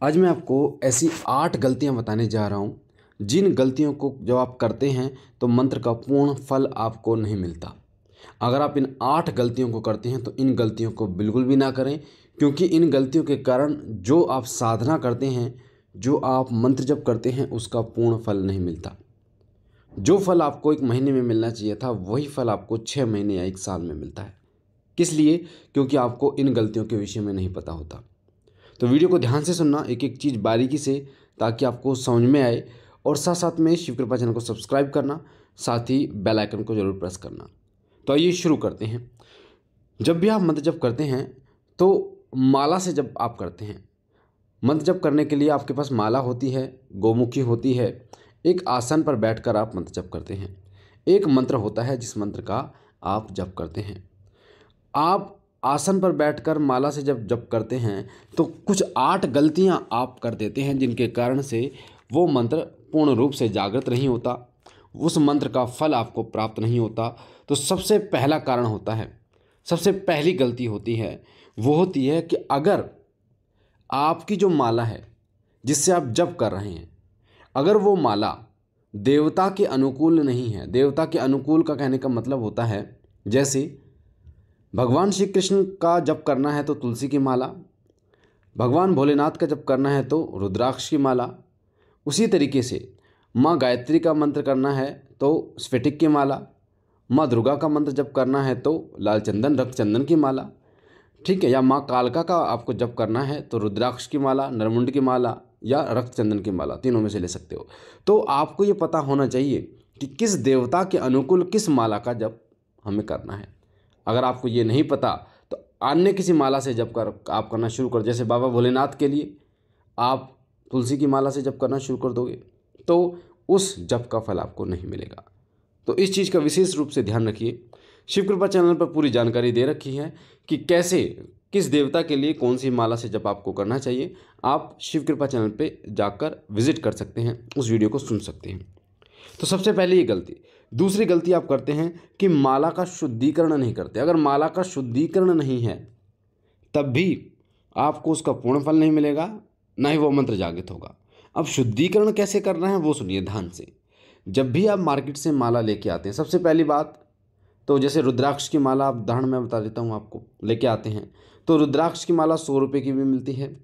आज मैं आपको ऐसी 8 गलतियां बताने जा रहा हूं जिन गलतियों को जब आप करते हैं तो मंत्र का पूर्ण फल आपको नहीं मिलता। अगर आप इन 8 गलतियों को करते हैं तो इन गलतियों को बिल्कुल भी ना करें, क्योंकि इन गलतियों के कारण जो आप साधना करते हैं, जो आप मंत्र जप करते हैं, उसका पूर्ण फल नहीं मिलता। जो फल आपको 1 महीने में मिलना चाहिए था वही फल आपको 6 महीने या 1 साल में मिलता है। किस लिए? क्योंकि आपको इन गलतियों के विषय में नहीं पता होता। तो वीडियो को ध्यान से सुनना, एक एक चीज़ बारीकी से, ताकि आपको समझ में आए। और साथ साथ में शिव कृपा चैनल को सब्सक्राइब करना, साथ ही बेल आइकन को जरूर प्रेस करना। तो आइए शुरू करते हैं। जब भी आप मंत्र जप करते हैं तो माला से जब आप करते हैं, मंत्र जप करने के लिए आपके पास माला होती है, गौमुखी होती है। एक आसन पर बैठकर आप मंत्र जप करते हैं। एक मंत्र होता है जिस मंत्र का आप जप करते हैं। आप आसन पर बैठकर माला से जब जप करते हैं तो कुछ 8 गलतियां आप कर देते हैं जिनके कारण से वो मंत्र पूर्ण रूप से जागृत नहीं होता, उस मंत्र का फल आपको प्राप्त नहीं होता। तो सबसे पहला कारण होता है, सबसे पहली गलती होती है, वो होती है कि अगर आपकी जो माला है जिससे आप जप कर रहे हैं, अगर वो माला देवता के अनुकूल नहीं है। देवता के अनुकूल का कहने का मतलब होता है, जैसे भगवान श्री कृष्ण का जप करना है तो तुलसी की माला, भगवान भोलेनाथ का जप करना है तो रुद्राक्ष की माला, उसी तरीके से माँ गायत्री का मंत्र करना है तो स्फटिक की माला, माँ दुर्गा का मंत्र जप करना है तो लाल चंदन रक्त चंदन की माला, ठीक है, या माँ कालका का आपको जप करना है तो रुद्राक्ष की माला, नरमुंड की माला या रक्त चंदन की माला, तीनों में से ले सकते हो। तो आपको ये पता होना चाहिए कि किस देवता के अनुकूल किस माला का जप हमें करना है। अगर आपको ये नहीं पता तो अन्य किसी माला से जप कर आप करना शुरू कर, जैसे बाबा भोलेनाथ के लिए आप तुलसी की माला से जप करना शुरू कर दोगे तो उस जप का फल आपको नहीं मिलेगा। तो इस चीज़ का विशेष रूप से ध्यान रखिए। शिव कृपा चैनल पर पूरी जानकारी दे रखी है कि कैसे, किस देवता के लिए कौन सी माला से जप आपको करना चाहिए। आप शिव कृपा चैनल पे जाकर विजिट कर सकते हैं, उस वीडियो को सुन सकते हैं। तो सबसे पहले ये गलती। दूसरी गलती आप करते हैं कि माला का शुद्धिकरण नहीं करते। अगर माला का शुद्धिकरण नहीं है तब भी आपको उसका पूर्ण फल नहीं मिलेगा, ना ही वो मंत्र जागृत होगा। अब शुद्धिकरण कैसे करना है वो सुनिए ध्यान से। जब भी आप मार्केट से माला लेके आते हैं, सबसे पहली बात तो जैसे रुद्राक्ष की माला, आप उदाहरण मैं बता देता हूँ आपको, लेके आते हैं तो रुद्राक्ष की माला 100 रुपये की भी मिलती है,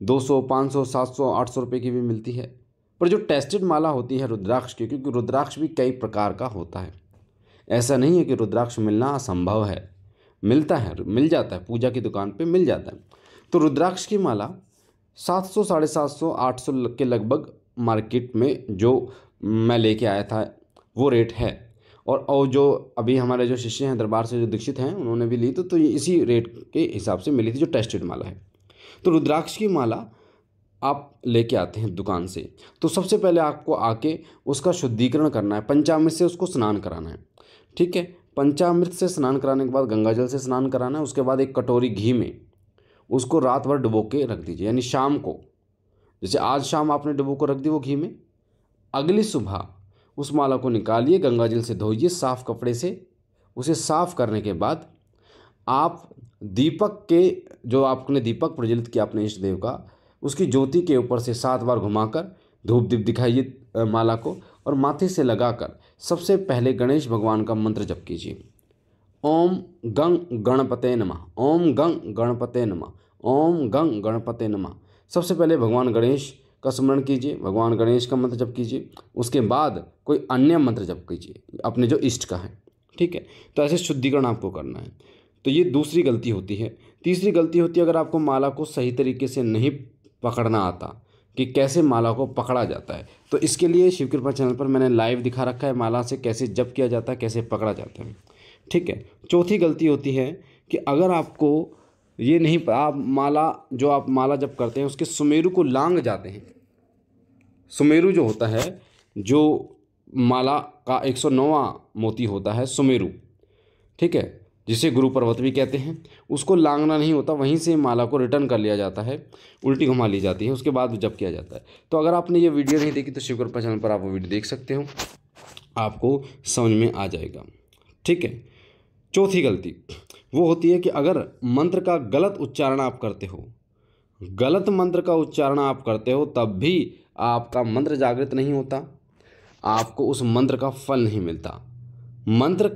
200, 500, 700, 800 रुपये की भी मिलती है। पर जो टेस्टेड माला होती है रुद्राक्ष की, क्योंकि रुद्राक्ष भी कई प्रकार का होता है, ऐसा नहीं है कि रुद्राक्ष मिलना असंभव है, मिलता है, मिल जाता है, पूजा की दुकान पे मिल जाता है। तो रुद्राक्ष की माला 700, 750, 800 के लगभग मार्केट में जो मैं लेके आया था वो रेट है। और जो अभी हमारे जो शिष्य हैं दरबार से जो दीक्षित हैं उन्होंने भी ली तो ये इसी रेट के हिसाब से मिली थी जो टेस्टेड माला है। तो रुद्राक्ष की माला आप लेके आते हैं दुकान से, तो सबसे पहले आपको आके उसका शुद्धिकरण करना है, पंचामृत से उसको स्नान कराना है, ठीक है। पंचामृत से स्नान कराने के बाद गंगाजल से स्नान कराना है। उसके बाद एक कटोरी घी में उसको रात भर डुबो के रख दीजिए, यानी शाम को, जैसे आज शाम आपने डुबो को रख दी वो घी में, अगली सुबह उस माला को निकालिए, गंगाजल से धोइए साफ कपड़े से। उसे साफ करने के बाद आप दीपक के, जो आपने दीपक प्रज्वलित किया अपने इष्ट देव का, उसकी ज्योति के ऊपर से 7 बार घुमाकर धूप दीप दिखाइए माला को, और माथे से लगाकर सबसे पहले गणेश भगवान का मंत्र जप कीजिए। ओम गंग गणपते नमः, ओम गंग गणपते नमः, ओम गंग गणपते नमः। सबसे पहले भगवान गणेश का स्मरण कीजिए, भगवान गणेश का मंत्र जप कीजिए। उसके बाद कोई अन्य मंत्र जप कीजिए अपने जो इष्ट का है, ठीक है। तो ऐसे शुद्धिकरण आपको करना है। तो ये दूसरी गलती होती है। तीसरी गलती होती है, अगर आपको माला को सही तरीके से नहीं पकड़ना आता कि कैसे माला को पकड़ा जाता है, तो इसके लिए शिव कृपा चैनल पर मैंने लाइव दिखा रखा है माला से कैसे जप किया जाता है, कैसे पकड़ा जाता है, ठीक है। चौथी गलती होती है कि अगर आपको ये नहीं, आप माला जो आप माला जप करते हैं उसके सुमेरु को लांग जाते हैं। सुमेरु जो होता है, जो माला का 109वां मोती होता है सुमेरु, ठीक है, जिसे गुरु पर्वत भी कहते हैं, उसको लांगना नहीं होता, वहीं से माला को रिटर्न कर लिया जाता है, उल्टी घुमा ली जाती है, उसके बाद जप किया जाता है। तो अगर आपने ये वीडियो नहीं देखी तो शिव कृपा चैनल पर आप वो वीडियो देख सकते हो, आपको समझ में आ जाएगा, ठीक है। चौथी गलती वो होती है कि अगर मंत्र का गलत उच्चारण आप करते हो, गलत मंत्र का उच्चारण आप करते हो तब भी आपका मंत्र जागृत नहीं होता, आपको उस मंत्र का फल नहीं मिलता। मंत्र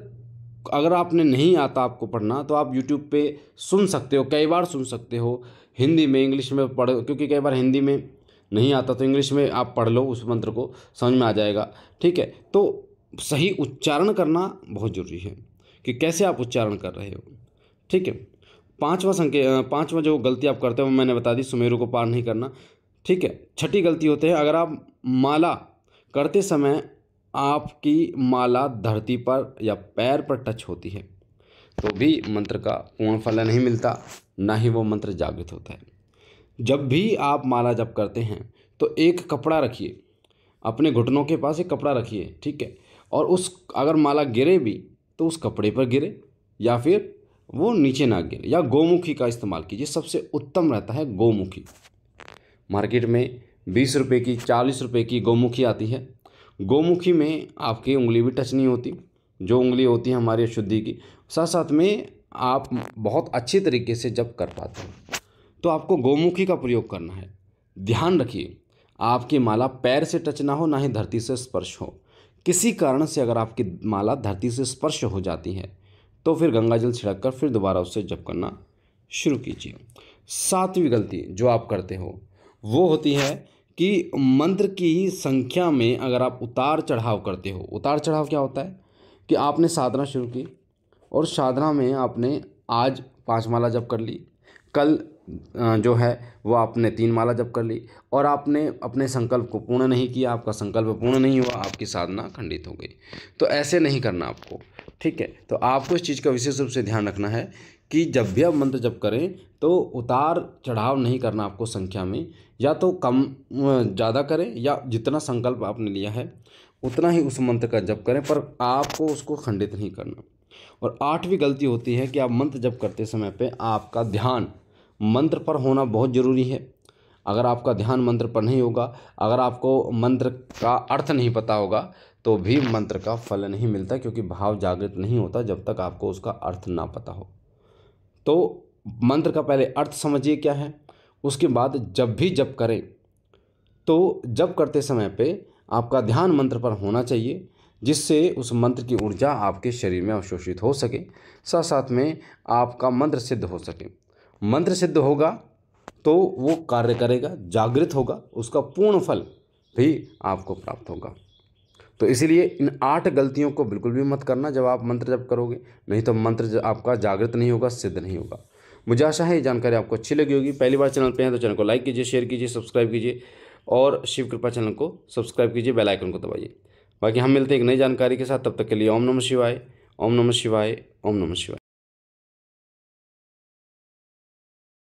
अगर आपने नहीं आता आपको पढ़ना तो आप यूट्यूब पे सुन सकते हो, कई बार सुन सकते हो, हिंदी में इंग्लिश में पढ़, क्योंकि कई बार हिंदी में नहीं आता तो इंग्लिश में आप पढ़ लो, उस मंत्र को समझ में आ जाएगा। ठीक है, तो सही उच्चारण करना बहुत ज़रूरी है कि कैसे आप उच्चारण कर रहे हो। ठीक है, पांचवा जो गलती आप करते हो मैंने बता दी, सुमेरु को पार नहीं करना। ठीक है, छठी गलती होती है, अगर आप माला करते समय आपकी माला धरती पर या पैर पर टच होती है तो भी मंत्र का पूर्ण फल नहीं मिलता, ना ही वो मंत्र जागृत होता है। जब भी आप माला जप करते हैं तो एक कपड़ा रखिए, अपने घुटनों के पास एक कपड़ा रखिए। ठीक है, और उस अगर माला गिरे भी तो उस कपड़े पर गिरे या फिर वो नीचे ना गिरे, या गोमुखी का इस्तेमाल कीजिए, सबसे उत्तम रहता है गोमुखी। मार्केट में 20 रुपये की 40 रुपये की गोमुखी आती है। गोमुखी में आपकी उंगली भी टच नहीं होती, जो उंगली होती है हमारी अशुद्धि की, साथ साथ में आप बहुत अच्छी तरीके से जप कर पाते हैं। तो आपको गोमुखी का प्रयोग करना है। ध्यान रखिए आपकी माला पैर से टच ना हो, ना ही धरती से स्पर्श हो। किसी कारण से अगर आपकी माला धरती से स्पर्श हो जाती है तो फिर गंगा जल छिड़क कर फिर दोबारा उससे जप करना शुरू कीजिए। सातवीं गलती जो आप करते हो वो होती है कि मंत्र की संख्या में अगर आप उतार चढ़ाव करते हो। उतार चढ़ाव क्या होता है कि आपने साधना शुरू की और साधना में आपने आज 5 माला जप कर ली, कल जो है वो आपने 3 माला जप कर ली और आपने अपने संकल्प को पूर्ण नहीं किया, आपका संकल्प पूर्ण नहीं हुआ, आपकी साधना खंडित हो गई। तो ऐसे नहीं करना आपको। ठीक है, तो आपको इस चीज़ का विशेष रूप से ध्यान रखना है कि जब भी आप मंत्र जप करें तो उतार चढ़ाव नहीं करना आपको संख्या में, या तो कम ज़्यादा करें या जितना संकल्प आपने लिया है उतना ही उस मंत्र का जप करें, पर आपको उसको खंडित नहीं करना। और 8वीं गलती होती है कि आप मंत्र जप करते समय पे आपका ध्यान मंत्र पर होना बहुत ज़रूरी है। अगर आपका ध्यान मंत्र पर नहीं होगा, अगर आपको मंत्र का अर्थ नहीं पता होगा तो भी मंत्र का फल नहीं मिलता, क्योंकि भाव जागृत नहीं होता जब तक आपको उसका अर्थ ना पता हो। तो मंत्र का पहले अर्थ समझिए क्या है, उसके बाद जब भी जप करें तो जप करते समय पे आपका ध्यान मंत्र पर होना चाहिए, जिससे उस मंत्र की ऊर्जा आपके शरीर में अवशोषित हो सके, साथ साथ में आपका मंत्र सिद्ध हो सके। मंत्र सिद्ध होगा तो वो कार्य करेगा, जागृत होगा, उसका पूर्ण फल भी आपको प्राप्त होगा। तो इसीलिए इन 8 गलतियों को बिल्कुल भी मत करना जब आप मंत्र जप करोगे, नहीं तो मंत्र आपका जागृत नहीं होगा, सिद्ध नहीं होगा। मुझे आशा है ये जानकारी आपको अच्छी लगी होगी। पहली बार चैनल पे हैं तो चैनल को लाइक कीजिए, शेयर कीजिए, सब्सक्राइब कीजिए और शिव कृपा चैनल को सब्सक्राइब कीजिए, बेल आइकन को दबाइए। बाकी हम मिलते हैं एक नई जानकारी के साथ, तब तक के लिए ओम नमः शिवाय, ओम नमः शिवाय, ओम नमः शिवाय।